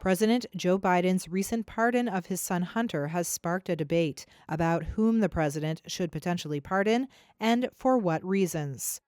President Joe Biden's recent pardon of his son Hunter has sparked a debate about whom the president should potentially pardon and for what reasons.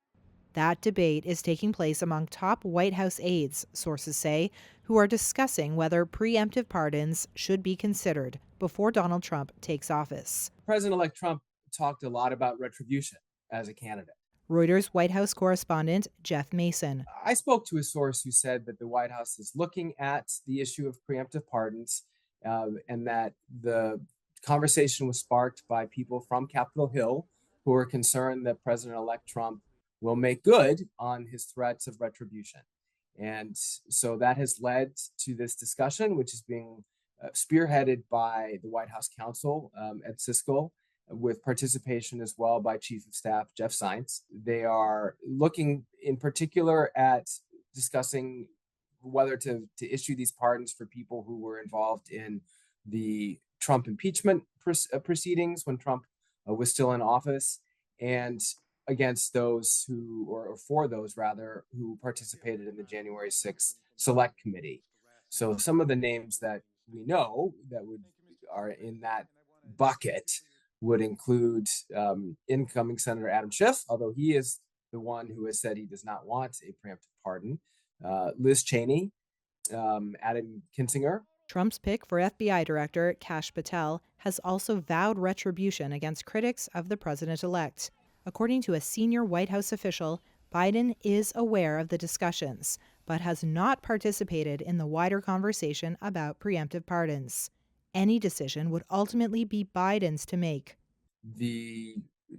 That debate is taking place among top White House aides, sources say, who are discussing whether preemptive pardons should be considered before Donald Trump takes office. President-elect Trump talked a lot about retribution as a candidate. Reuters White House correspondent Jeff Mason. I spoke to a source who said that the White House is looking at the issue of preemptive pardons, and that the conversation was sparked by people from Capitol Hill who are concerned that President-elect Trump will make good on his threats of retribution. And so that has led to this discussion, which is being spearheaded by the White House counsel at Cisco, with participation as well by Chief of Staff Jeff Zients. They are looking in particular at discussing whether to issue these pardons for people who were involved in the Trump impeachment proceedings when Trump was still in office, and against those who, or for those rather, who participated in the January 6th Select Committee. So some of the names that we know that are in that bucket would include incoming Senator Adam Schiff, although he is the one who has said he does not want a preemptive pardon, Liz Cheney, Adam Kinzinger. Trump's pick for FBI Director Kash Patel has also vowed retribution against critics of the president-elect. According to a senior White House official, Biden is aware of the discussions, but has not participated in the wider conversation about preemptive pardons. Any decision would ultimately be Biden's to make. The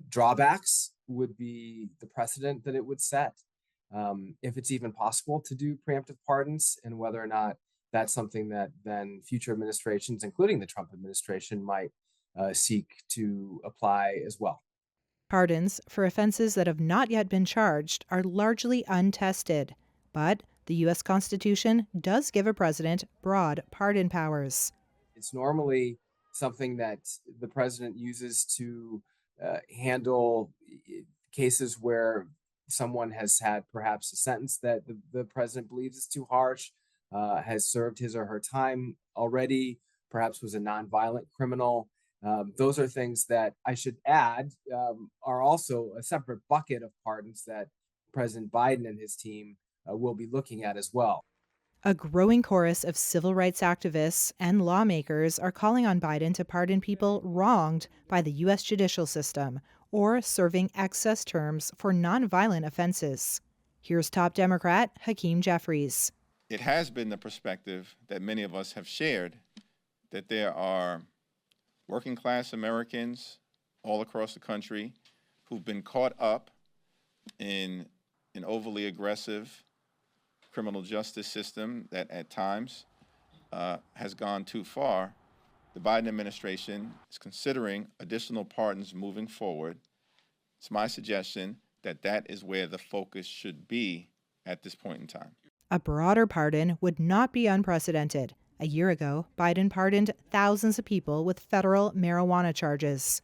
drawbacks would be the precedent that it would set, if it's even possible to do preemptive pardons, and whether or not that's something that then future administrations, including the Trump administration, might seek to apply as well. Pardons for offenses that have not yet been charged are largely untested, but the U.S. Constitution does give a president broad pardon powers. It's normally something that the president uses to handle cases where someone has had perhaps a sentence that the president believes is too harsh, has served his or her time already, perhaps was a nonviolent criminal. Those are things that, I should add, are also a separate bucket of pardons that President Biden and his team will be looking at as well. A growing chorus of civil rights activists and lawmakers are calling on Biden to pardon people wronged by the U.S. judicial system or serving excess terms for nonviolent offenses. Here's top Democrat Hakeem Jeffries. It has been the perspective that many of us have shared that there are working class Americans all across the country who've been caught up in an overly aggressive criminal justice system that at times has gone too far. The Biden administration is considering additional pardons moving forward. It's my suggestion that that is where the focus should be at this point in time. A broader pardon would not be unprecedented. A year ago, Biden pardoned thousands of people with federal marijuana charges.